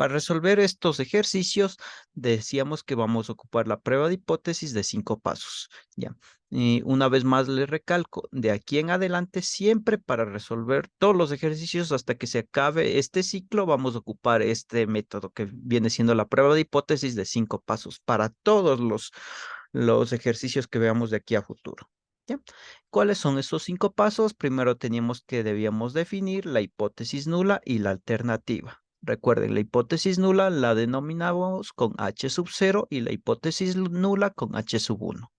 Para resolver estos ejercicios, decíamos que vamos a ocupar la prueba de hipótesis de 5 pasos. Ya. Y una vez más les recalco, de aquí en adelante, siempre para resolver todos los ejercicios hasta que se acabe este ciclo, vamos a ocupar este método que viene siendo la prueba de hipótesis de 5 pasos para todos los ejercicios que veamos de aquí a futuro. ¿Ya? ¿Cuáles son esos 5 pasos? Primero teníamos que debíamos definir la hipótesis nula y la alternativa. Recuerden, la hipótesis nula la denominamos con H sub 0 y la hipótesis nula con H sub 1.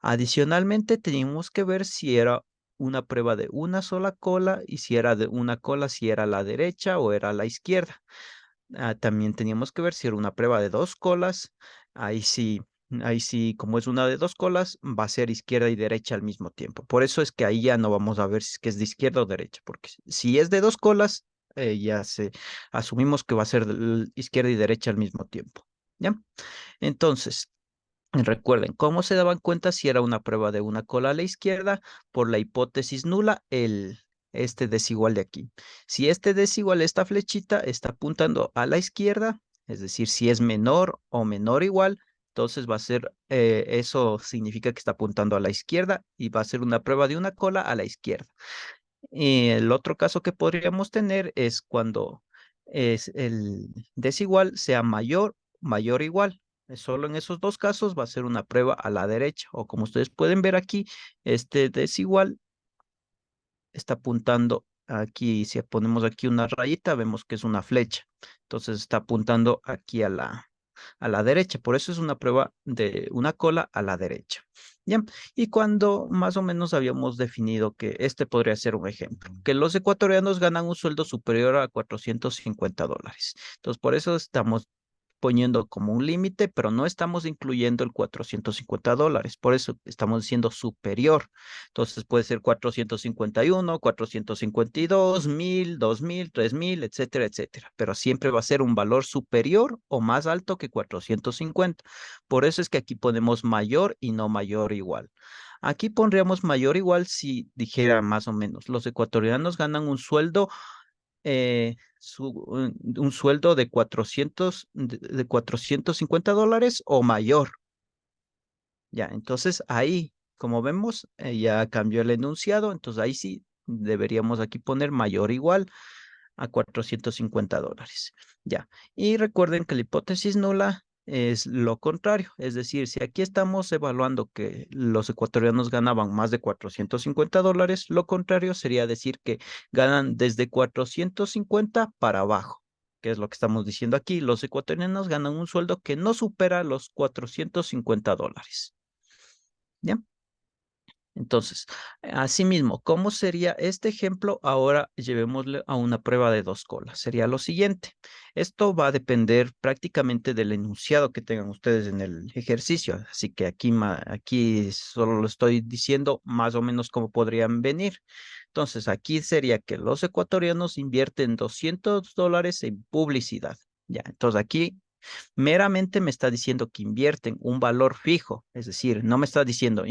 Adicionalmente, teníamos que ver si era una prueba de una sola cola y si era de una cola, si era a la derecha o era a la izquierda. También teníamos que ver si era una prueba de 2 colas. Ahí sí, ahí sí, como es una de 2 colas, va a ser izquierda y derecha al mismo tiempo. Por eso es que ahí ya no vamos a ver si es que es de izquierda o derecha, porque si es de 2 colas, asumimos que va a ser de izquierda y derecha al mismo tiempo. ¿Ya? Entonces, recuerden, ¿cómo se daban cuenta si era una prueba de una cola a la izquierda? Por la hipótesis nula, este desigual de aquí. Si este desigual, esta flechita, está apuntando a la izquierda, es decir, si es menor o menor igual, entonces va a ser, eso significa que está apuntando a la izquierda y va a ser una prueba de una cola a la izquierda. Y el otro caso que podríamos tener es cuando es el desigual sea mayor o igual. Solo en esos dos casos va a ser una prueba a la derecha. O como ustedes pueden ver aquí, este desigual está apuntando aquí. Si ponemos aquí una rayita, vemos que es una flecha. Entonces está apuntando aquí a la derecha. Por eso es una prueba de una cola a la derecha. ¿Ya? Y cuando más o menos habíamos definido que este podría ser un ejemplo, que los ecuatorianos ganan un sueldo superior a $450. Entonces, por eso estamos poniendo como un límite, pero no estamos incluyendo el $450. Por eso estamos diciendo superior. Entonces puede ser 451, 452, 1000, 2000, 3000, etcétera, etcétera. Pero siempre va a ser un valor superior o más alto que 450. Por eso es que aquí ponemos mayor y no mayor o igual. Aquí pondríamos mayor o igual si dijera más o menos, los ecuatorianos ganan un sueldo un sueldo de de $450 o mayor. Ya, entonces ahí, como vemos, ya cambió el enunciado, entonces ahí sí deberíamos aquí poner mayor o igual a $450. Ya, y recuerden que la hipótesis nula es lo contrario, es decir, si aquí estamos evaluando que los ecuatorianos ganaban más de $450, lo contrario sería decir que ganan desde 450 para abajo, que es lo que estamos diciendo aquí. Los ecuatorianos ganan un sueldo que no supera los $450. ¿Ya? Entonces, asimismo, ¿cómo sería este ejemplo? Ahora llevémosle a una prueba de 2 colas. Sería lo siguiente. Esto va a depender prácticamente del enunciado que tengan ustedes en el ejercicio. Así que aquí solo lo estoy diciendo más o menos cómo podrían venir. Entonces, aquí sería que los ecuatorianos invierten $200 en publicidad. Ya, entonces aquí meramente me está diciendo que invierten un valor fijo, es decir, no me está diciendo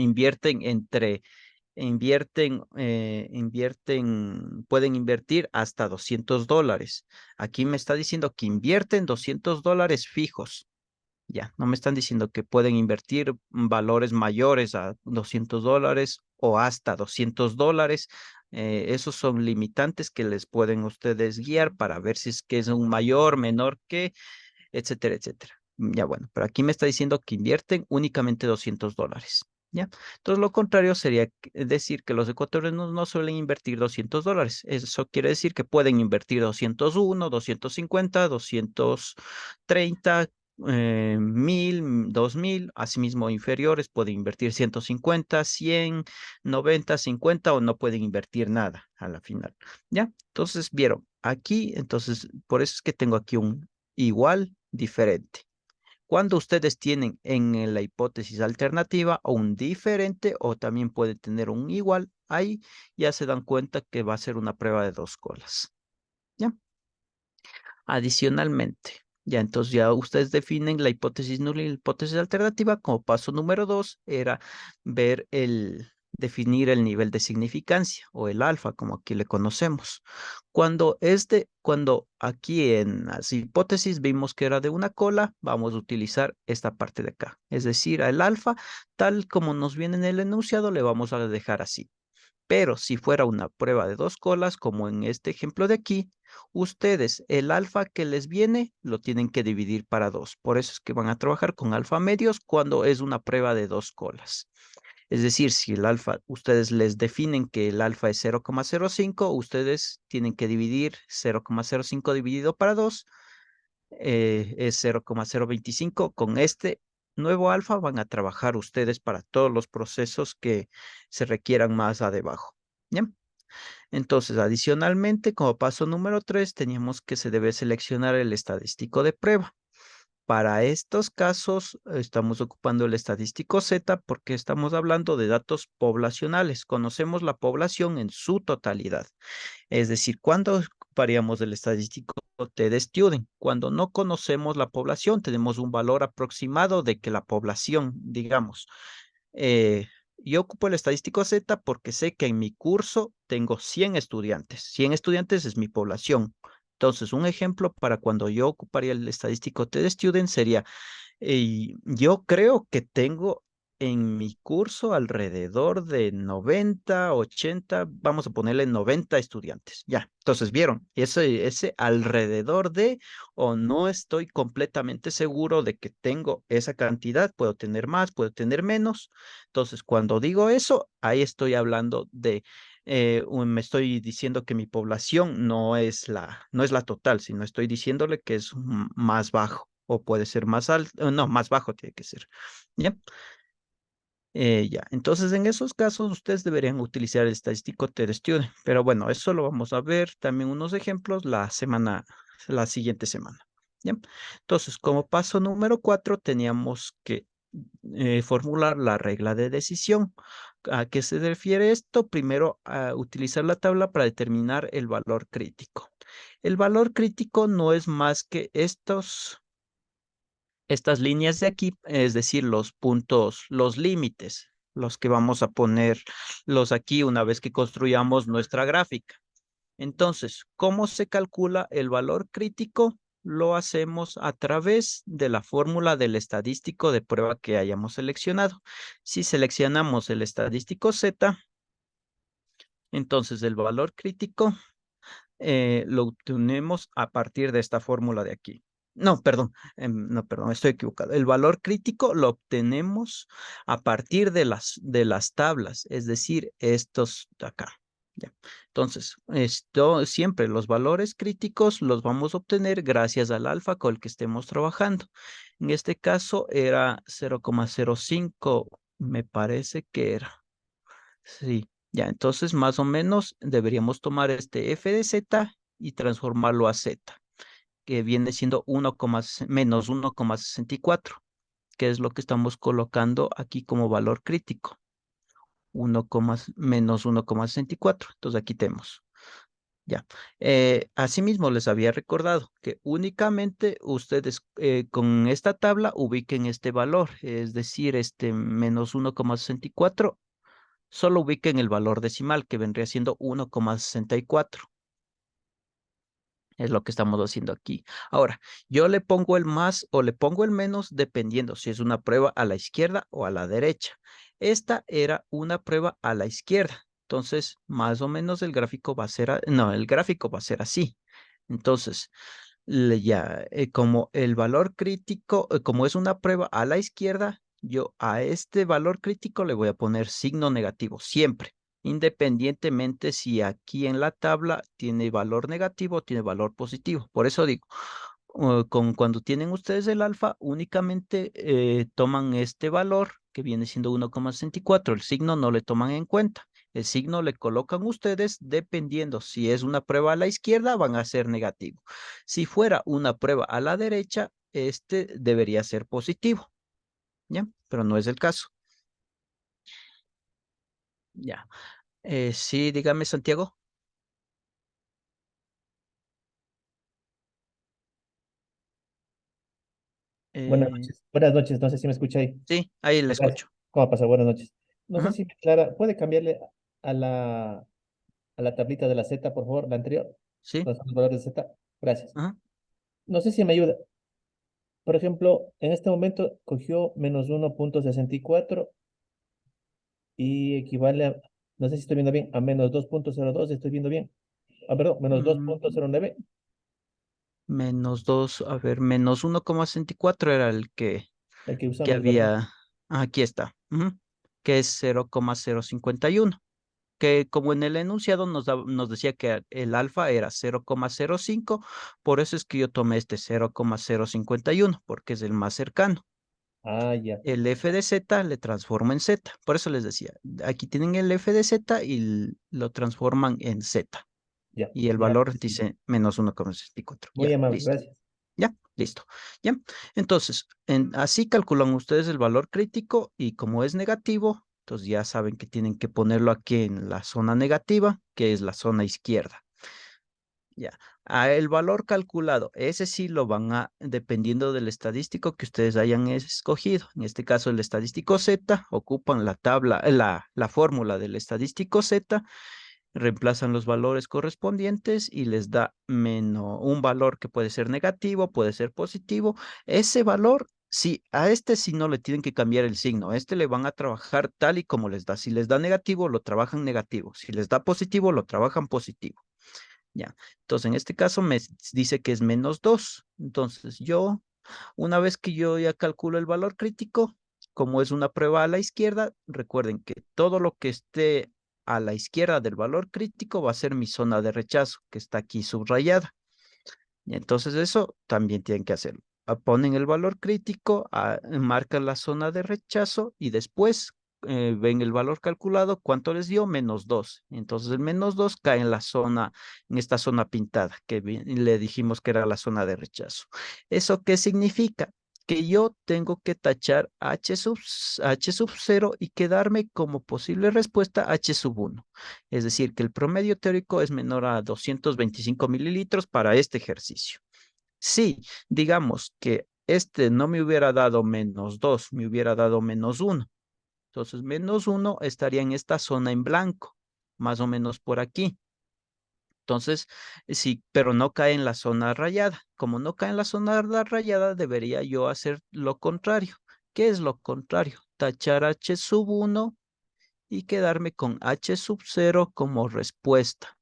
pueden invertir hasta $200. Aquí me está diciendo que invierten $200 fijos. Ya, no me están diciendo que pueden invertir valores mayores a $200 o hasta $200. Esos son limitantes que les pueden ustedes guiar para ver si es que es un mayor, menor que, etcétera, etcétera. Ya bueno, pero aquí me está diciendo que invierten únicamente $200. ¿Ya? Entonces, lo contrario sería decir que los ecuatorianos no suelen invertir $200. Eso quiere decir que pueden invertir 201, 250, 230, 1000, 2000, asimismo inferiores, pueden invertir 150, 100, 90, 50 o no pueden invertir nada a la final. ¿Ya? Entonces, vieron, aquí, entonces, por eso es que tengo aquí un igual, diferente. Cuando ustedes tienen en la hipótesis alternativa o un diferente o también puede tener un igual, ahí ya se dan cuenta que va a ser una prueba de 2 colas. ¿Ya? Adicionalmente, ya entonces ya ustedes definen la hipótesis nula y la hipótesis alternativa. Como paso número 2 era ver definir el nivel de significancia o el alfa, como aquí le conocemos. Cuando aquí en las hipótesis vimos que era de una cola, vamos a utilizar esta parte de acá. Es decir, al alfa, tal como nos viene en el enunciado, le vamos a dejar así. Pero si fuera una prueba de dos colas, como en este ejemplo de aquí, ustedes el alfa que les viene lo tienen que dividir para dos. Por eso es que van a trabajar con alfa medios cuando es una prueba de dos colas. Es decir, si el alfa, ustedes les definen que el alfa es 0,05, ustedes tienen que dividir 0,05 dividido para 2, es 0,025. Con este nuevo alfa van a trabajar ustedes para todos los procesos que se requieran más a debajo. ¿Bien? Entonces, adicionalmente, como paso número 3, teníamos que se debe seleccionar el estadístico de prueba. Para estos casos estamos ocupando el estadístico Z porque estamos hablando de datos poblacionales. Conocemos la población en su totalidad. Es decir, ¿cuándo ocuparíamos el estadístico T de Student? Cuando no conocemos la población, tenemos un valor aproximado de que la población, digamos, yo ocupo el estadístico Z porque sé que en mi curso tengo 100 estudiantes. 100 estudiantes es mi población. Entonces, un ejemplo para cuando yo ocuparía el estadístico T de Student sería yo creo que tengo en mi curso alrededor de 90, 80, vamos a ponerle 90 estudiantes. Ya, entonces vieron, ese alrededor de, o no estoy completamente seguro de que tengo esa cantidad, puedo tener más, puedo tener menos. Entonces, cuando digo eso, ahí estoy hablando de, me estoy diciendo que mi población no es la total, sino estoy diciéndole que es más bajo o puede ser más alto, no, más bajo tiene que ser. ¿Ya? Ya, entonces en esos casos ustedes deberían utilizar el estadístico TestStudent, pero bueno, eso lo vamos a ver también unos ejemplos la siguiente semana. ¿Ya? Entonces, como paso número 4, teníamos que formular la regla de decisión. ¿A qué se refiere esto? Primero, a utilizar la tabla para determinar el valor crítico. El valor crítico no es más que estas líneas de aquí, es decir, los puntos, los límites, los que vamos a poner los aquí una vez que construyamos nuestra gráfica. Entonces, ¿cómo se calcula el valor crítico? Lo hacemos a través de la fórmula del estadístico de prueba que hayamos seleccionado. Si seleccionamos el estadístico Z, entonces el valor crítico lo obtenemos a partir de esta fórmula de aquí. No, perdón, no, perdón, estoy equivocado. El valor crítico lo obtenemos a partir de las tablas, es decir, estos de acá. Ya. Entonces, esto siempre los valores críticos los vamos a obtener gracias al alfa con el que estemos trabajando. En este caso era 0,05, me parece que era. Sí, ya, entonces más o menos deberíamos tomar este f de z y transformarlo a z, que viene siendo menos 1,64, que es lo que estamos colocando aquí como valor crítico, menos 1,64. Entonces aquí tenemos. Ya. Asimismo, les había recordado que únicamente ustedes con esta tabla ubiquen este valor, es decir, este menos 1,64. Solo ubiquen el valor decimal, que vendría siendo 1,64. Es lo que estamos haciendo aquí. Ahora, yo le pongo el más o le pongo el menos dependiendo si es una prueba a la izquierda o a la derecha. Esta era una prueba a la izquierda. Entonces, más o menos el gráfico va a ser, no, el gráfico va a ser así. Entonces, como el valor crítico, como es una prueba a la izquierda, yo a este valor crítico le voy a poner signo negativo siempre, independientemente si aquí en la tabla tiene valor negativo o tiene valor positivo. Por eso digo, cuando tienen ustedes el alfa, únicamente toman este valor que viene siendo 1,64. El signo no le toman en cuenta. El signo le colocan ustedes dependiendo si es una prueba a la izquierda, van a ser negativo. Si fuera una prueba a la derecha, este debería ser positivo, ¿ya? Pero no es el caso. Ya. Sí, dígame, Santiago. Buenas Eh, noches. Buenas noches, no sé si me escucha ahí. sí, ahí le Gracias. escucho. ¿Cómo pasa? Buenas noches. No sé Ujú, si Clara puede cambiarle a a la tablita de la Z, por favor, la anterior, sí, los valores de Z. Gracias. ajá. No sé si me ayuda. Por ejemplo, en este momento cogió -1,64 y equivale a, no sé si estoy viendo bien, a -2,02. Estoy viendo bien. Ah, perdón, menos dos Mm, punto cero nueve, menos 2, a ver, menos 1,64 era el el que que usamos, ¿verdad? había, aquí está, ujú, que es 0,051, que como en el enunciado nos decía que el alfa era 0,05, por eso es que yo tomé este 0,051, porque es el más cercano. Ah, ya, El f de z le transformo en z, por eso les decía, aquí tienen el f de z y lo transforman en z, ya, y el ya. valor Sí. dice -1,64. Muy Ya, amable, listo. gracias. Ya, listo. Ya. Entonces, así calculan ustedes el valor crítico y como es negativo, entonces ya saben que tienen que ponerlo aquí en la zona negativa, que es la zona izquierda. Ya. El valor calculado, ese sí lo van a, dependiendo del estadístico que ustedes hayan escogido. En este caso, el estadístico Z, ocupan la tabla, la fórmula del estadístico Z, reemplazan los valores correspondientes y les da menos un valor que puede ser negativo, puede ser positivo. Ese valor, sí, a este sí no le tienen que cambiar el signo. A este le van a trabajar tal y como les da. Si les da negativo, lo trabajan negativo. Si les da positivo, lo trabajan positivo. Ya. Entonces, en este caso me dice que es -2. Entonces, una vez que yo ya calculo el valor crítico, como es una prueba a la izquierda, recuerden que todo lo que esté a la izquierda del valor crítico va a ser mi zona de rechazo, que está aquí subrayada. Y entonces eso también tienen que hacerlo. Ponen el valor crítico, marcan la zona de rechazo y después ven el valor calculado, cuánto les dio, -2. Entonces el -2 cae en la zona, en esta zona pintada, que le dijimos que era la zona de rechazo. ¿Eso qué significa? Que yo tengo que tachar H sub 0 y quedarme como posible respuesta H sub 1. Es decir, que el promedio teórico es menor a 225 mililitros para este ejercicio. Si, digamos que este no me hubiera dado -2, me hubiera dado -1. Entonces, -1 estaría en esta zona en blanco, más o menos por aquí. Entonces, sí, pero no cae en la zona rayada. Como no cae en la zona rayada, debería yo hacer lo contrario. ¿Qué es lo contrario? Tachar H sub 1 y quedarme con H sub 0 como respuesta.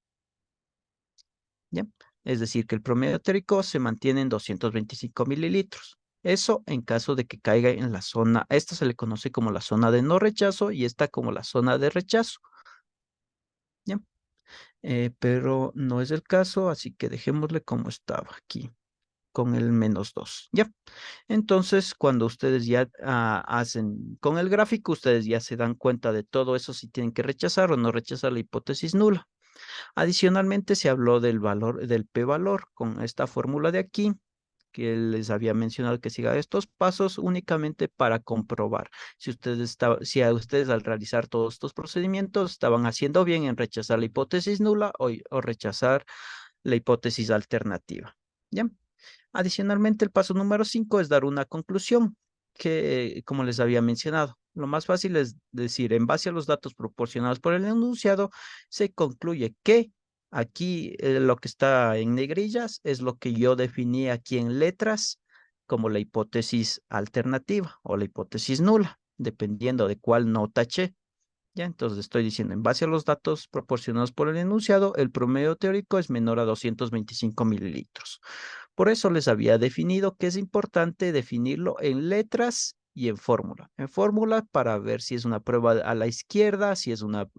¿Ya? Es decir, que el promedio teórico se mantiene en 225 mililitros. Eso en caso de que caiga en la zona, esta se le conoce como la zona de no rechazo y esta como la zona de rechazo. ¿Ya? Pero no es el caso, así que dejémosle como estaba aquí, con el -2. ¿Ya? Entonces, cuando ustedes ya hacen con el gráfico, ustedes ya se dan cuenta de todo eso, si tienen que rechazar o no rechazar la hipótesis nula. Adicionalmente, se habló del valor, del p-valor con esta fórmula de aquí, que les había mencionado que siga estos pasos únicamente para comprobar si a ustedes al realizar todos estos procedimientos estaban haciendo bien en rechazar la hipótesis nula o rechazar la hipótesis alternativa. ¿Ya? Adicionalmente, el paso número 5 es dar una conclusión que, como les había mencionado, lo más fácil es decir, en base a los datos proporcionados por el enunciado, se concluye que aquí lo que está en negrillas es lo que yo definí aquí en letras como la hipótesis alternativa o la hipótesis nula, dependiendo de cuál no taché. Ya, entonces estoy diciendo, en base a los datos proporcionados por el enunciado, el promedio teórico es menor a 225 mililitros. Por eso les había definido que es importante definirlo en letras y en fórmula. En fórmula para ver si es una prueba a la izquierda, si es una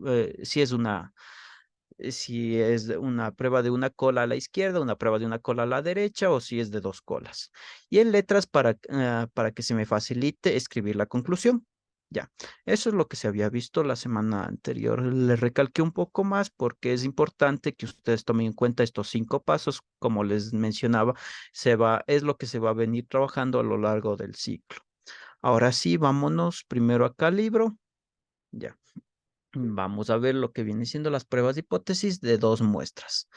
prueba de una cola a la izquierda, una prueba de una cola a la derecha o si es de dos colas. Y en letras para que se me facilite escribir la conclusión. Ya, eso es lo que se había visto la semana anterior. Le recalqué un poco más porque es importante que ustedes tomen en cuenta estos 5 pasos, como les mencionaba, es lo que se va a venir trabajando a lo largo del ciclo. Ahora sí, vámonos primero acá al libro. Ya. Vamos a ver lo que viene siendo las pruebas de hipótesis de dos muestras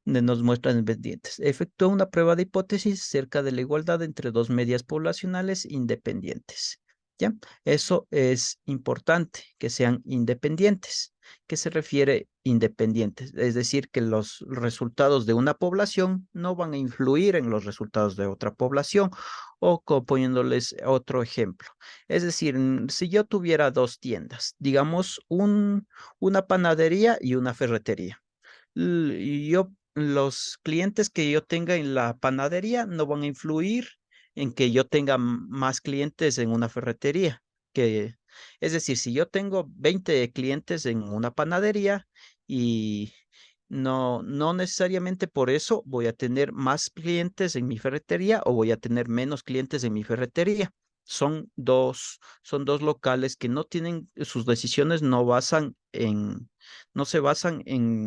independientes. Efectúa una prueba de hipótesis cerca de la igualdad entre dos medias poblacionales independientes. ¿Ya? Eso es importante, que sean independientes. ¿Qué se refiere independientes? Es decir, que los resultados de una población no van a influir en los resultados de otra población, o poniéndoles otro ejemplo. Es decir, si yo tuviera dos tiendas, digamos una panadería y una ferretería. Los clientes que yo tenga en la panadería no van a influir en que yo tenga más clientes en una ferretería. Que, es decir, si yo tengo 20 clientes en una panadería y no necesariamente por eso voy a tener más clientes en mi ferretería o voy a tener menos clientes en mi ferretería. Son dos locales que no tienen, sus decisiones no se basan en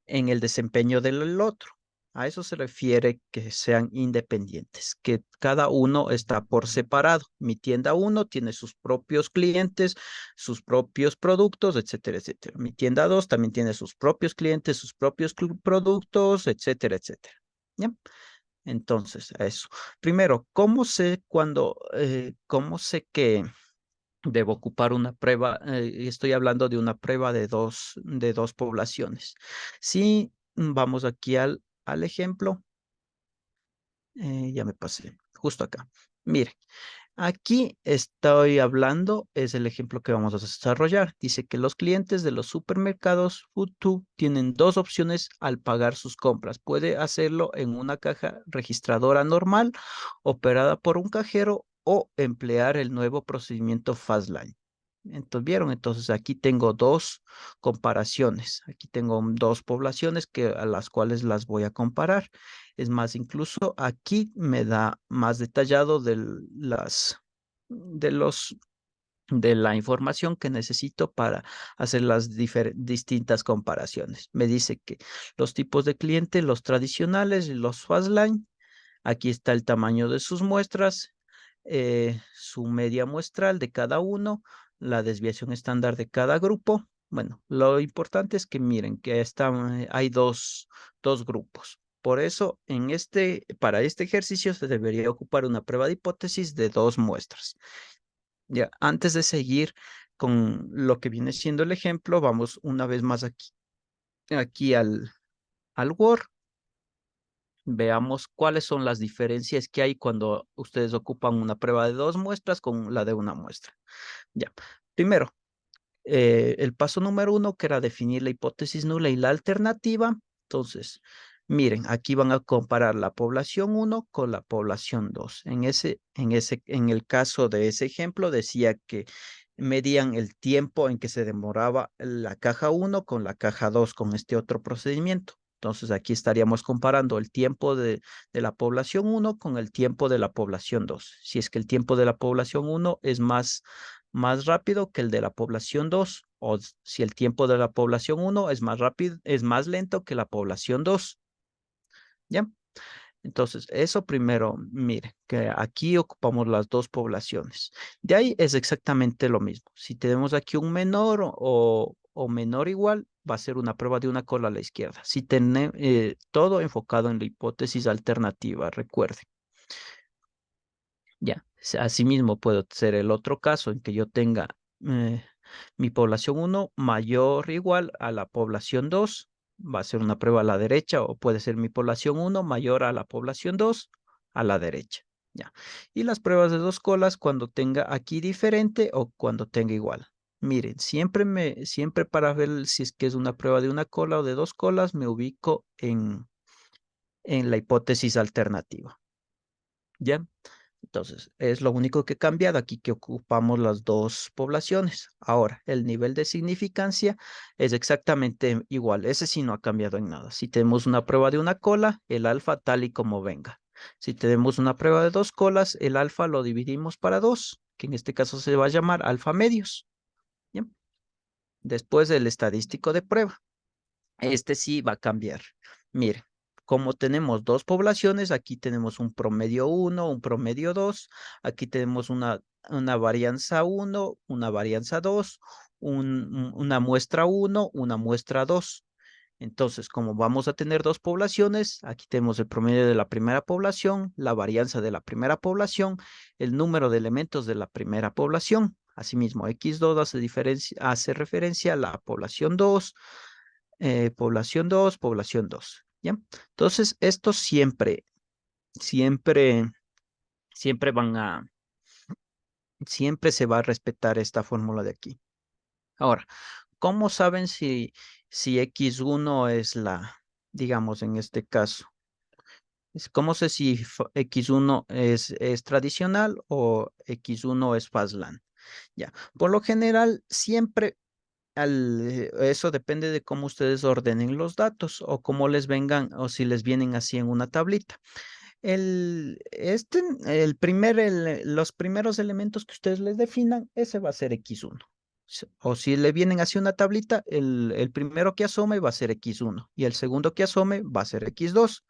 el desempeño del otro. A eso se refiere que sean independientes, que cada uno está por separado. Mi tienda uno tiene sus propios clientes, sus propios productos, etcétera, etcétera. Mi tienda 2 también tiene sus propios clientes, sus propios productos, etcétera, etcétera. ¿Ya? Entonces, a eso. Primero, cómo sé que debo ocupar una prueba? Estoy hablando de una prueba de dos poblaciones. Si vamos aquí al ejemplo, ya me pasé, justo acá. Mire, aquí estoy hablando, es el ejemplo que vamos a desarrollar. Dice que los clientes de los supermercados Futu tienen dos opciones al pagar sus compras. Puede hacerlo en una caja registradora normal, operada por un cajero, o emplear el nuevo procedimiento Fastline. Entonces, ¿vieron? Entonces aquí tengo dos comparaciones. Aquí tengo dos poblaciones a las cuales las voy a comparar. Es más, incluso aquí me da más detallado de los, de la información que necesito para hacer las distintas comparaciones. Me dice que los tipos de cliente, los tradicionales y los Fastline. Aquí está el tamaño de sus muestras, su media muestral de cada uno, la desviación estándar de cada grupo. Bueno, lo importante es que miren que hay dos grupos. Por eso, para este ejercicio se debería ocupar una prueba de hipótesis de dos muestras. Ya, antes de seguir con lo que viene siendo el ejemplo, vamos una vez más aquí al Word. Veamos cuáles son las diferencias que hay cuando ustedes ocupan una prueba de dos muestras con la de una muestra. Ya, primero, el paso número 1, que era definir la hipótesis nula y la alternativa. Entonces, miren, aquí van a comparar la población 1 con la población 2. En el caso de ese ejemplo, decía que medían el tiempo en que se demoraba la caja 1 con la caja 2 con este otro procedimiento. Entonces, aquí estaríamos comparando el tiempo de la población 1 con el tiempo de la población 2. Si es que el tiempo de la población 1 es más rápido que el de la población 2, o si el tiempo de la población 1 es más rápido, es más lento que la población 2. ¿Ya? Entonces, eso primero, mire, que aquí ocupamos las dos poblaciones. De ahí es exactamente lo mismo. Si tenemos aquí un menor o menor igual, va a ser una prueba de una cola a la izquierda. Si tenemos todo enfocado en la hipótesis alternativa, recuerden. Ya, asimismo puedo ser el otro caso en que yo tenga eh, mi población 1 mayor o igual a la población 2, va a ser una prueba a la derecha, o puede ser mi población 1 mayor a la población 2 a la derecha. Ya. Y las pruebas de dos colas cuando tenga aquí diferente o cuando tenga igual. Miren, siempre para ver si es que es una prueba de una cola o de dos colas, me ubico en la hipótesis alternativa. ¿Ya? Entonces, es lo único que ha cambiado aquí, que ocupamos las dos poblaciones. Ahora, el nivel de significancia es exactamente igual. Ese sí no ha cambiado en nada. Si tenemos una prueba de una cola, el alfa tal y como venga. Si tenemos una prueba de dos colas, el alfa lo dividimos para dos, que en este caso se va a llamar alfa medios. ¿Ya? Después el estadístico de prueba. Este sí va a cambiar. Mire, como tenemos dos poblaciones, aquí tenemos un promedio 1, un promedio 2. Aquí tenemos una varianza 1, una varianza 2, una muestra 1, una muestra 2. Entonces, como vamos a tener dos poblaciones, aquí tenemos el promedio de la primera población, la varianza de la primera población, el número de elementos de la primera población. Asimismo, X2 hace referencia a la población 2, población 2, población 2. ¿Ya? Entonces, esto siempre, siempre van a, siempre se va a respetar esta fórmula de aquí. Ahora, ¿cómo saben si X1 es digamos en este caso? ¿Cómo sé si X1 es tradicional o X1 es Fastland? Ya, por lo general, siempre eso depende de cómo ustedes ordenen los datos o cómo les vengan o si les vienen así en una tablita. Los primeros elementos que ustedes les definan, ese va a ser X1. O si le vienen así una tablita, el primero que asome va a ser X1 y el segundo que asome va a ser X2.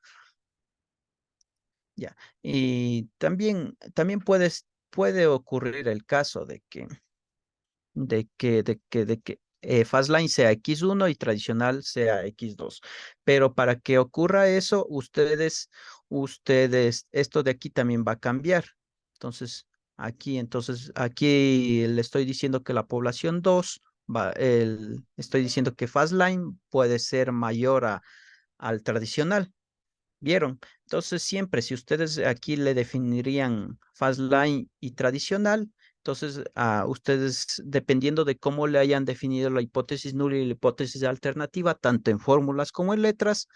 Ya. Y también puede ocurrir el caso de que Fastline sea X1 y tradicional sea X2. Pero para que ocurra eso, esto de aquí también va a cambiar. Entonces, aquí le estoy diciendo que la población 2 estoy diciendo que Fastline puede ser mayor al tradicional. ¿Vieron? Entonces, siempre, si ustedes aquí le definirían fast line y tradicional, entonces ustedes, dependiendo de cómo le hayan definido la hipótesis nula y la hipótesis alternativa, tanto en fórmulas como en letras,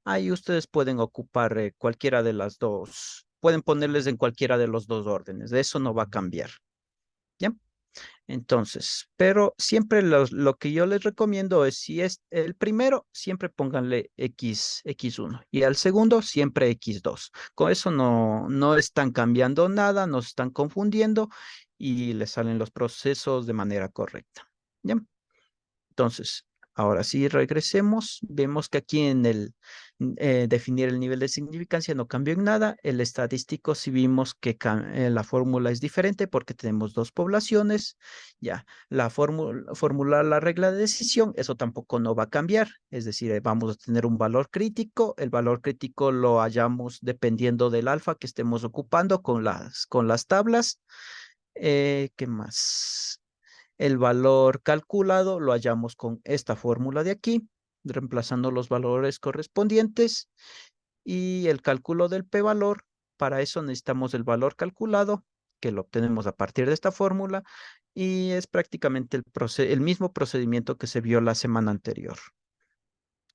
ahí ustedes pueden ocupar cualquiera de las dos, pueden ponerles en cualquiera de los dos órdenes, de eso no va a cambiar. ¿Ya? Entonces, pero siempre lo que yo les recomiendo es, si es el primero, siempre pónganle X1 y al segundo siempre X2. Con eso no están cambiando nada, no se están confundiendo y les salen los procesos de manera correcta. ¿Ya? Entonces, ahora sí regresemos. Vemos que aquí en definir el nivel de significancia no cambió en nada. El estadístico sí vimos que la fórmula es diferente porque tenemos dos poblaciones. Ya, formular la regla de decisión, eso tampoco no va a cambiar. Es decir, vamos a tener un valor crítico. El valor crítico lo hallamos dependiendo del alfa que estemos ocupando con las tablas. ¿Qué más? El valor calculado lo hallamos con esta fórmula de aquí, reemplazando los valores correspondientes y el cálculo del p-valor. Para eso necesitamos el valor calculado, que lo obtenemos a partir de esta fórmula, y es prácticamente el mismo procedimiento que se vio la semana anterior.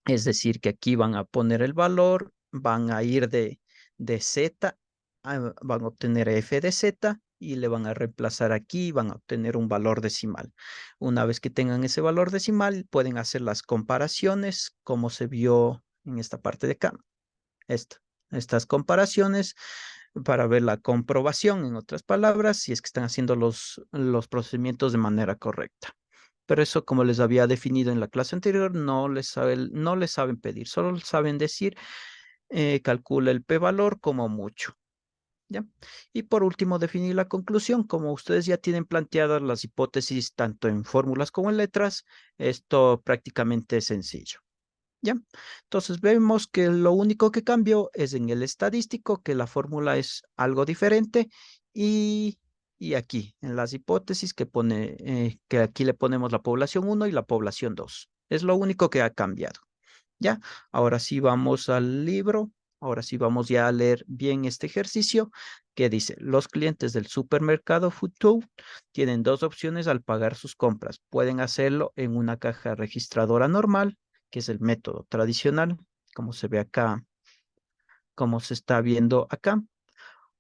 Es decir, que aquí van a poner el valor, van a ir de z, van a obtener f de z y le van a reemplazar aquí, van a obtener un valor decimal. Una vez que tengan ese valor decimal, pueden hacer las comparaciones, como se vio en esta parte de acá. Estas comparaciones para ver la comprobación, en otras palabras, si es que están haciendo los procedimientos de manera correcta. Pero eso, como les había definido en la clase anterior, no les saben pedir, solo saben decir, calcula el p-valor como mucho. ¿Ya? Y por último, definir la conclusión. Como ustedes ya tienen planteadas las hipótesis tanto en fórmulas como en letras, esto prácticamente es sencillo. ¿Ya? Entonces vemos que lo único que cambió es en el estadístico, que la fórmula es algo diferente y aquí en las hipótesis que aquí le ponemos la población 1 y la población 2. Es lo único que ha cambiado. ¿Ya? Ahora sí vamos al libro. Ahora sí vamos ya a leer bien este ejercicio que dice, los clientes del supermercado Foodtown tienen dos opciones al pagar sus compras. Pueden hacerlo en una caja registradora normal, que es el método tradicional, como se ve acá, como se está viendo acá,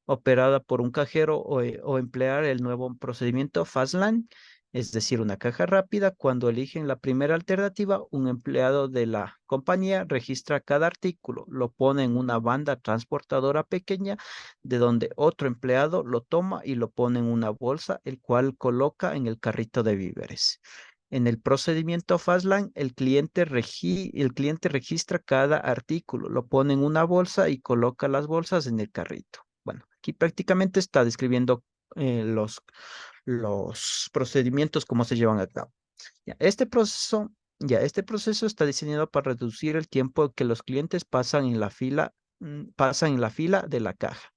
operada por un cajero o emplear el nuevo procedimiento Fastline, es decir, una caja rápida. Cuando eligen la primera alternativa, un empleado de la compañía registra cada artículo, lo pone en una banda transportadora pequeña, de donde otro empleado lo toma y lo pone en una bolsa, el cual coloca en el carrito de víveres. En el procedimiento Fastline, el cliente registra cada artículo, lo pone en una bolsa y coloca las bolsas en el carrito. Bueno, aquí prácticamente está describiendo los procedimientos, cómo se llevan a cabo. Ya, este proceso Ya, este proceso está diseñado para reducir el tiempo que los clientes pasan en la fila, pasan en la fila de la caja.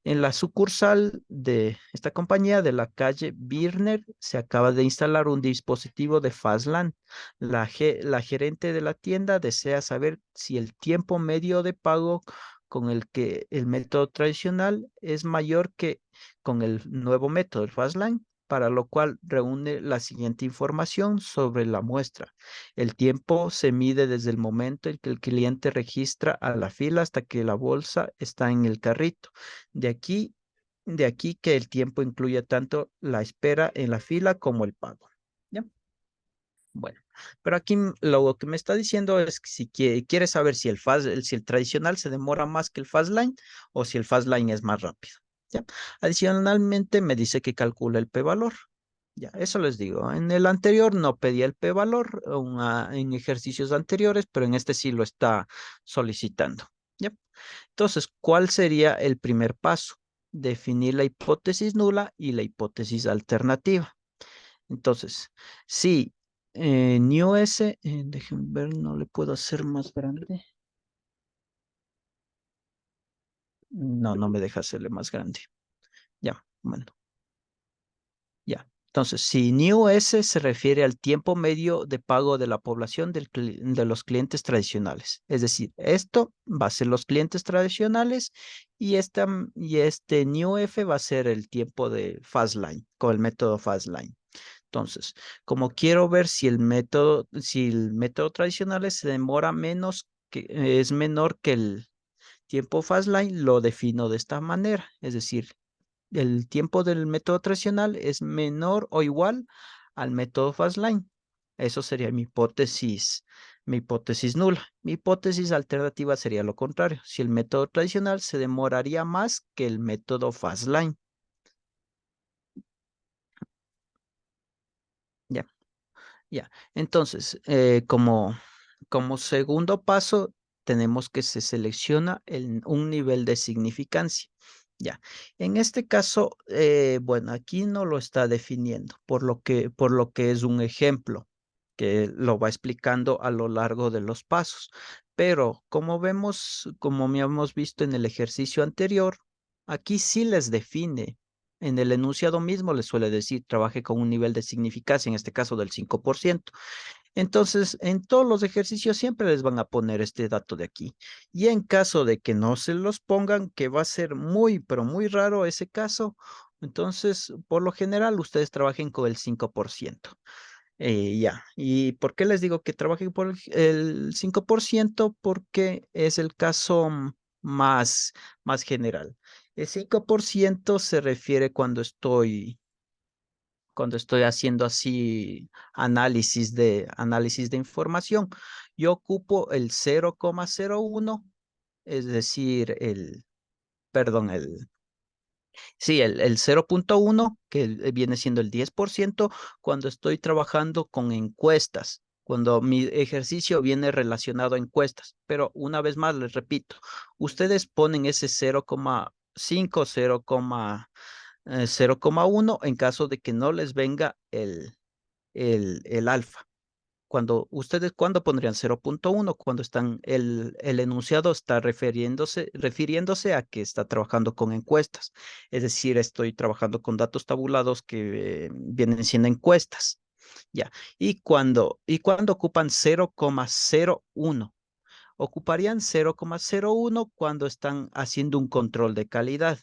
En la sucursal de esta compañía de la calle Birner se acaba de instalar un dispositivo de Fastland. La gerente de la tienda desea saber si el tiempo medio de pago con el que el método tradicional es mayor que con el nuevo método, el Fastland, para lo cual reúne la siguiente información sobre la muestra. El tiempo se mide desde el momento en que el cliente registra a la fila hasta que la bolsa está en el carrito. De aquí, de aquí que el tiempo incluye tanto la espera en la fila como el pago. ¿Ya? Bueno, pero aquí lo que me está diciendo es que si quiere saber si si el tradicional se demora más que el fast line o si el fast line es más rápido. ¿Ya? Adicionalmente me dice que calcula el p-valor. Ya, eso les digo. En el anterior no pedía el p-valor en ejercicios anteriores, pero en este sí lo está solicitando. ¿Ya? Entonces, ¿cuál sería el primer paso? Definir la hipótesis nula y la hipótesis alternativa. Entonces, si new S, déjenme ver, no le puedo hacer más grande. No, no me deja hacerle más grande. Ya, bueno. Ya. Entonces, si New S se refiere al tiempo medio de pago de la población de los clientes tradicionales. Es decir, esto va a ser los clientes tradicionales y este New F va a ser el tiempo de Fastline, con el método Fastline. Entonces, como quiero ver si el método tradicional se demora menos, es menor que el tiempo Fastline, lo defino de esta manera. Es decir, el tiempo del método tradicional es menor o igual al método Fastline. Eso sería mi hipótesis nula. Mi hipótesis alternativa sería lo contrario. Si el método tradicional se demoraría más que el método Fastline. Ya, ya. Entonces, como segundo paso, tenemos que se selecciona un nivel de significancia. Ya, en este caso, bueno, aquí no lo está definiendo, por lo que es un ejemplo que lo va explicando a lo largo de los pasos. Pero como vemos, como habíamos visto en el ejercicio anterior, aquí sí les define. En el enunciado mismo les suele decir, trabaje con un nivel de significancia, en este caso del 5%. Entonces, en todos los ejercicios siempre les van a poner este dato de aquí. Y en caso de que no se los pongan, que va a ser muy, pero muy raro ese caso, entonces, por lo general, ustedes trabajen con el 5%. Ya. ¿Y por qué les digo que trabajen por el 5%? Porque es el caso más general. El 5% se refiere cuando estoy haciendo así análisis de información. Yo ocupo el 0,01, es decir, perdón, sí, el 0,1, que viene siendo el 10%, cuando estoy trabajando con encuestas, cuando mi ejercicio viene relacionado a encuestas. Pero una vez más, les repito, ustedes ponen ese 0,5, 0,1 en caso de que no les venga el alfa. ¿Cuándo pondrían 0,1? Cuando el enunciado está refiriéndose a que está trabajando con encuestas. Es decir, estoy trabajando con datos tabulados que vienen siendo encuestas. Ya. ¿Y cuando ocupan 0,01? Ocuparían 0,01 cuando están haciendo un control de calidad,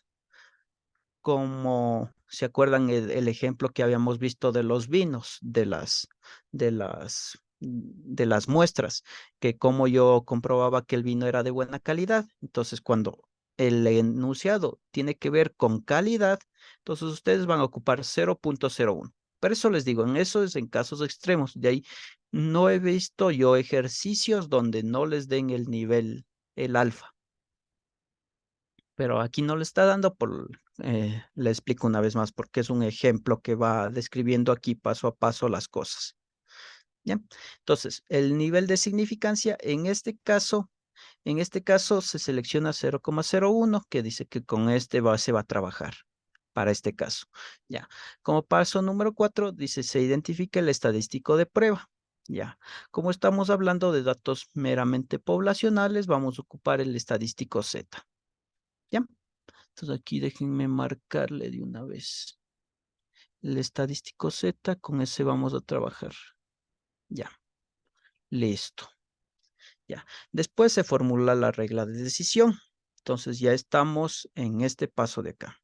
como se acuerdan el ejemplo que habíamos visto de los vinos, de las muestras, que como yo comprobaba que el vino era de buena calidad. Entonces, cuando el enunciado tiene que ver con calidad, entonces ustedes van a ocupar 0,01. Por eso les digo, en eso es en casos extremos. De ahí no he visto yo ejercicios donde no les den el nivel, el alfa. Pero aquí no le está dando le explico una vez más, porque es un ejemplo que va describiendo aquí paso a paso las cosas. ¿Ya? Entonces, el nivel de significancia en este caso se selecciona 0,01, que dice que con se va a trabajar para este caso. Ya. Como paso número 4, dice, se identifica el estadístico de prueba. Ya, como estamos hablando de datos meramente poblacionales, vamos a ocupar el estadístico Z. ¿Ya? Entonces aquí déjenme marcarle de una vez. El estadístico Z, con ese vamos a trabajar. Ya, listo. Ya. Después se formula la regla de decisión. Entonces ya estamos en este paso de acá.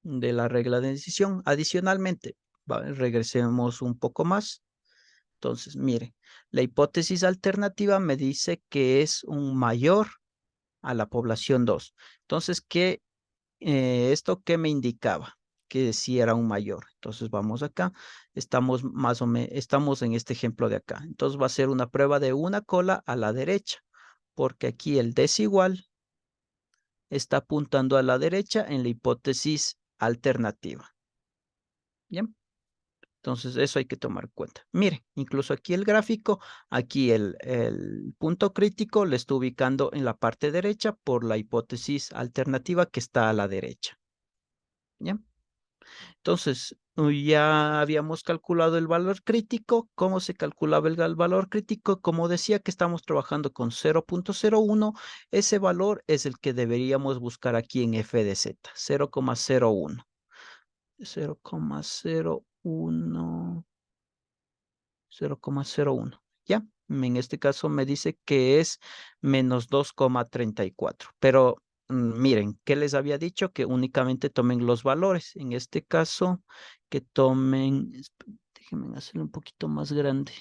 De la regla de decisión. Adicionalmente, regresemos un poco más. Entonces, mire, la hipótesis alternativa me dice que es un mayor a la población 2. Entonces, ¿esto qué me indicaba? Que sí era un mayor. Entonces, vamos acá. Estamos más o menos, estamos en este ejemplo de acá. Entonces, va a ser una prueba de una cola a la derecha, porque aquí el desigual está apuntando a la derecha en la hipótesis alternativa. Bien. Entonces, eso hay que tomar en cuenta. Mire, incluso aquí el gráfico, aquí el punto crítico le está ubicando en la parte derecha por la hipótesis alternativa que está a la derecha. ¿Ya? Entonces, ya habíamos calculado el valor crítico. ¿Cómo se calculaba el valor crítico? Como decía que estamos trabajando con 0.01, ese valor es el que deberíamos buscar aquí en f de z, 0,01. 0,01. 0,01. ¿Ya? En este caso me dice que es menos 2,34. Pero miren, ¿qué les había dicho? Que únicamente tomen los valores. En este caso, que tomen, déjenme hacerlo un poquito más grande.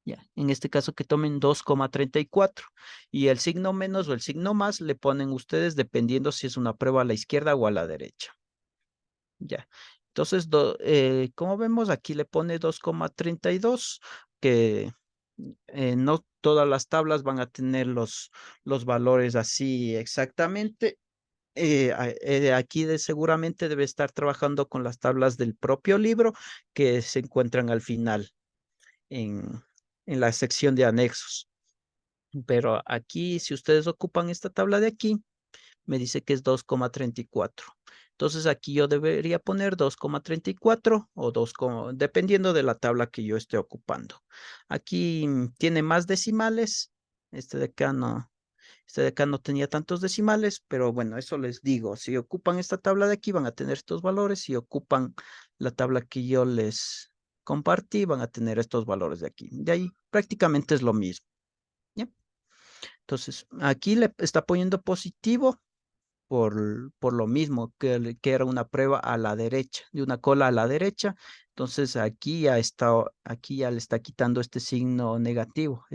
Ya, en este caso que tomen 2,34 y el signo menos o el signo más le ponen ustedes dependiendo si es una prueba a la izquierda o a la derecha. Ya. Entonces, como vemos, aquí le pone 2,32, que no todas las tablas van a tener los valores así exactamente. Aquí seguramente debe estar trabajando con las tablas del propio libro que se encuentran al final en, en la sección de anexos. Pero aquí, si ustedes ocupan esta tabla de aquí, me dice que es 2,34. Entonces aquí yo debería poner 2,34 o 2, dependiendo de la tabla que yo esté ocupando. Aquí tiene más decimales. Este de acá no, este de acá no tenía tantos decimales, pero bueno, eso les digo. Si ocupan esta tabla de aquí, van a tener estos valores. Si ocupan la tabla que yo les compartí, van a tener estos valores de aquí. De ahí prácticamente es lo mismo. ¿Ya? Entonces, aquí le está poniendo positivo por lo mismo que era una prueba a la derecha, de una cola a la derecha. Entonces aquí ya le está quitando este signo negativo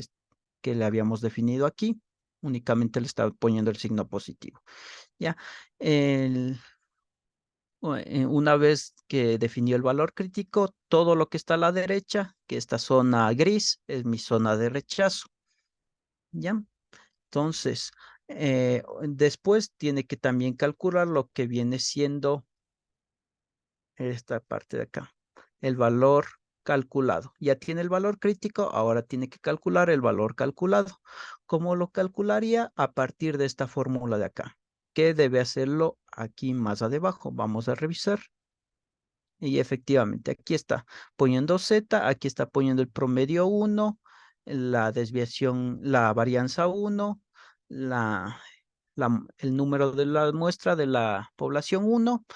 que le habíamos definido aquí. Únicamente le está poniendo el signo positivo. Ya, una vez que definió el valor crítico, todo lo que está a la derecha, que esta zona gris, es mi zona de rechazo. ¿Ya? Entonces, después tiene que también calcular lo que viene siendo esta parte de acá, el valor calculado. Ya tiene el valor crítico, ahora tiene que calcular el valor calculado. ¿Cómo lo calcularía? A partir de esta fórmula de acá, que debe hacerlo aquí más abajo. Vamos a revisar. Y efectivamente, aquí está poniendo Z, aquí está poniendo el promedio 1, la desviación, la varianza 1, el número de la muestra de la población 1,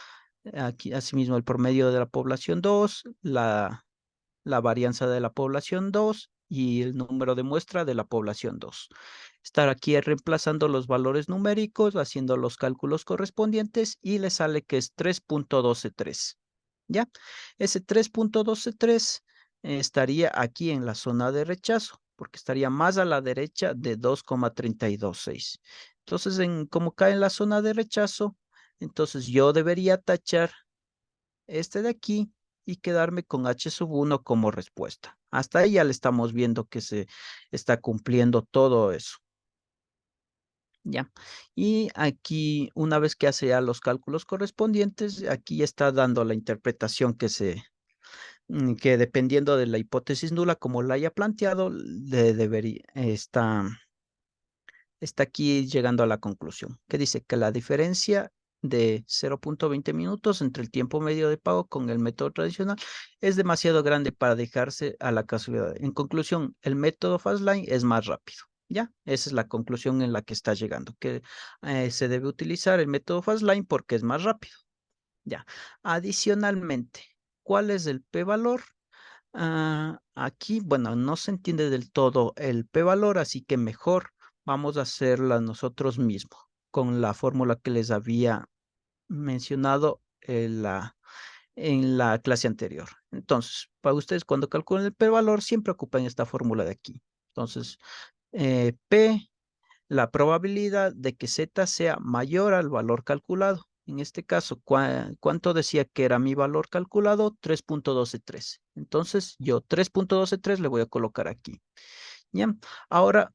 aquí asimismo el promedio de la población 2, la varianza de la población 2 y el número de muestra de la población 2. Estar aquí reemplazando los valores numéricos, haciendo los cálculos correspondientes y le sale que es 3.123. ¿Ya? Ese 3.123 estaría aquí en la zona de rechazo, porque estaría más a la derecha de 2,326. Entonces, como cae en la zona de rechazo, entonces yo debería tachar este de aquí y quedarme con H sub 1 como respuesta. Hasta ahí ya le estamos viendo que se está cumpliendo todo eso. Ya. Y aquí, una vez que hace ya los cálculos correspondientes, aquí ya está dando la interpretación que dependiendo de la hipótesis nula, como la haya planteado, está aquí llegando a la conclusión, que dice que la diferencia de 0.20 minutos entre el tiempo medio de pago con el método tradicional es demasiado grande para dejarse a la casualidad. En conclusión, el método Fastlane es más rápido. ¿Ya? Esa es la conclusión en la que está llegando, que se debe utilizar el método Fastlane porque es más rápido. Ya. Adicionalmente, ¿cuál es el p-valor? Aquí, bueno, no se entiende del todo el p-valor, así que mejor vamos a hacerla nosotros mismos con la fórmula que les había mencionado en la clase anterior. Entonces, para ustedes cuando calculen el p-valor, siempre ocupen esta fórmula de aquí. Entonces, p, la probabilidad de que z sea mayor al valor calculado. En este caso, ¿cuánto decía que era mi valor calculado? 3.123. Entonces, yo 3.123 le voy a colocar aquí. ¿Ya? Ahora,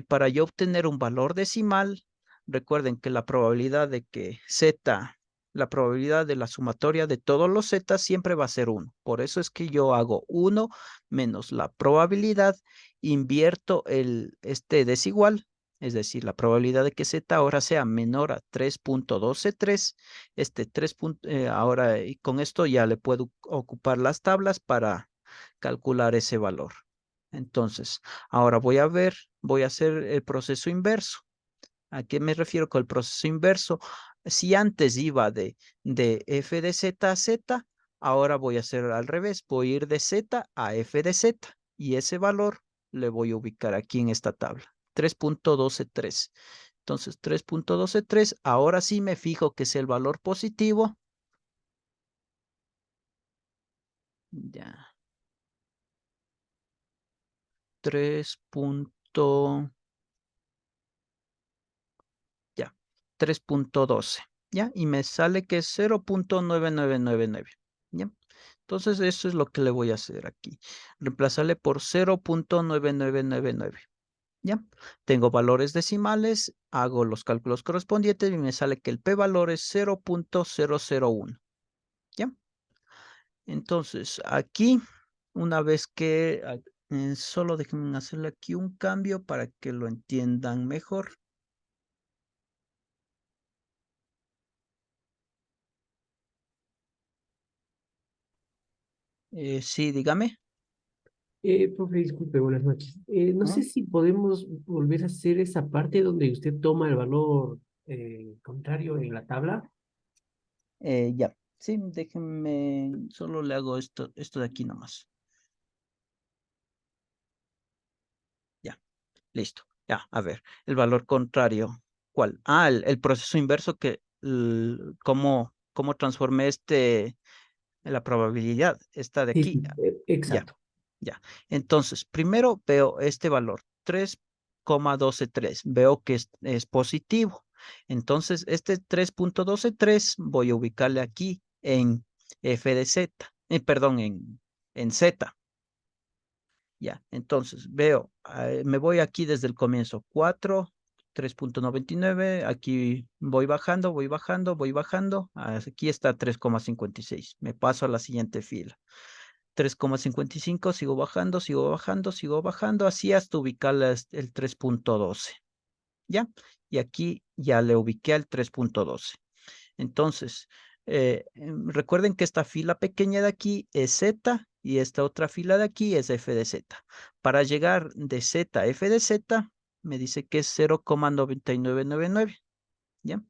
para yo obtener un valor decimal, recuerden que la probabilidad de que z, la probabilidad de la sumatoria de todos los z siempre va a ser 1. Por eso es que yo hago 1 menos la probabilidad, invierto este desigual, es decir, la probabilidad de que z ahora sea menor a 3.123. Este 3 ahora, y con esto ya le puedo ocupar las tablas para calcular ese valor. Entonces, ahora voy a hacer el proceso inverso. ¿A qué me refiero con el proceso inverso? Si antes iba de f de z a z, ahora voy a hacer al revés. Voy a ir de z a f de z. Y ese valor le voy a ubicar aquí en esta tabla. 3.123. Entonces, 3.123. Ahora sí me fijo que es el valor positivo. Ya. 3. Ya, 3.12, ¿ya? Y me sale que es 0.9999, ¿ya? Entonces eso es lo que le voy a hacer aquí. Reemplazarle por 0.9999, ¿ya? Tengo valores decimales, hago los cálculos correspondientes y me sale que el p-valor es 0.001, ¿ya? Entonces aquí, una vez que, solo déjenme hacerle aquí un cambio para que lo entiendan mejor. Sí, dígame. Profe, disculpe, buenas noches. No sé ¿No? si podemos volver a hacer esa parte donde usted toma el valor contrario en la tabla. Ya, sí, déjenme, solo le hago esto de aquí nomás. Ya, listo. Ya, a ver, el valor contrario, ¿cuál? El proceso inverso cómo transformé la probabilidad, esta de Sí, aquí. sí, Ya, exacto. ya. Entonces, primero veo este valor, 3,123. Veo que es positivo. Entonces, este 3.123 voy a ubicarle aquí en f de z, perdón, en z. Ya, entonces veo, me voy aquí desde el comienzo, 4, 3.99, aquí voy bajando, voy bajando, voy bajando, aquí está 3,56. Me paso a la siguiente fila. 3,55, sigo bajando, sigo bajando, sigo bajando, así hasta ubicar el 3.12, ¿ya? Y aquí ya le ubiqué al 3.12. Entonces, recuerden que esta fila pequeña de aquí es Z y esta otra fila de aquí es F de Z. Para llegar de Z a F de Z, me dice que es 0,9999, ¿ya?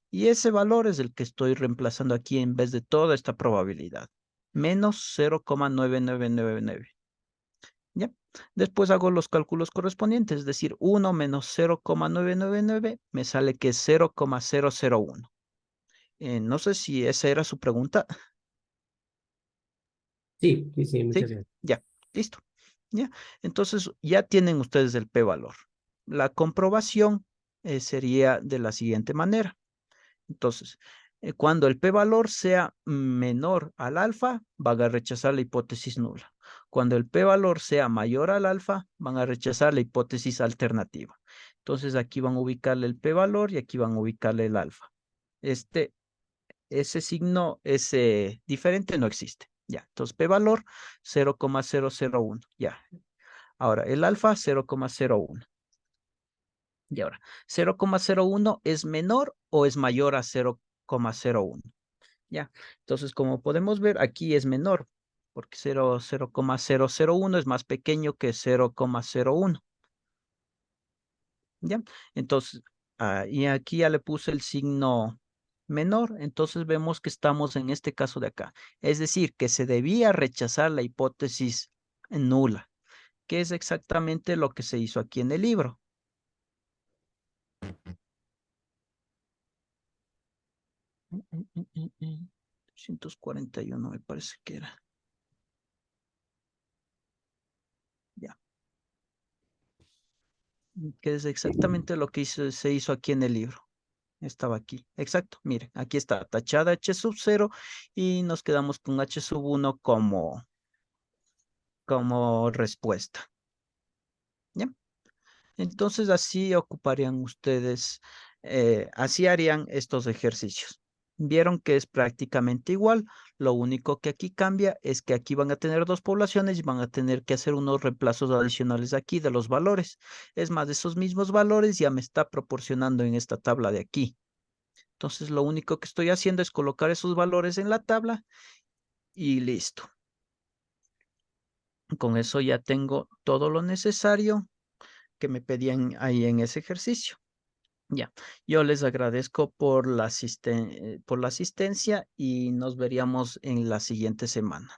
Y ese valor es el que estoy reemplazando aquí en vez de toda esta probabilidad. Menos 0,9999, ¿ya? Después hago los cálculos correspondientes, es decir, 1 menos 0,999 me sale que es 0,001. No sé si esa era su pregunta. Sí, sí, sí, Sí, muchas gracias. ya, listo. Ya, entonces ya tienen ustedes el p-valor. La comprobación sería de la siguiente manera. Entonces, cuando el p-valor sea menor al alfa, van a rechazar la hipótesis nula. Cuando el p-valor sea mayor al alfa, van a rechazar la hipótesis alternativa. Entonces, aquí van a ubicarle el p-valor y aquí van a ubicarle el alfa. Ese signo, ese diferente no existe. Ya, entonces p-valor 0,001. Ya, ahora el alfa 0,01. Y ahora, 0,01 es menor o es mayor a 0. 0,01. Ya, entonces como podemos ver, aquí es menor, porque 0,001 es más pequeño que 0,01. ¿Ya? Entonces, y aquí ya le puse el signo menor, entonces vemos que estamos en este caso de acá. Es decir, que se debía rechazar la hipótesis nula, que es exactamente lo que se hizo aquí en el libro. 241 me parece que era. Ya. Que es exactamente lo que se hizo aquí en el libro. Estaba aquí. Exacto. Miren, aquí está tachada h sub 0 y nos quedamos con h sub 1 como respuesta. ¿Ya? Entonces así ocuparían ustedes, así harían estos ejercicios. Vieron que es prácticamente igual. Lo único que aquí cambia es que aquí van a tener dos poblaciones y van a tener que hacer unos reemplazos adicionales aquí de los valores. Es más, de esos mismos valores ya me está proporcionando en esta tabla de aquí. Entonces lo único que estoy haciendo es colocar esos valores en la tabla y listo. Con eso ya tengo todo lo necesario que me pedían ahí en ese ejercicio. Ya, yo les agradezco por la asistencia y nos veríamos en la siguiente semana.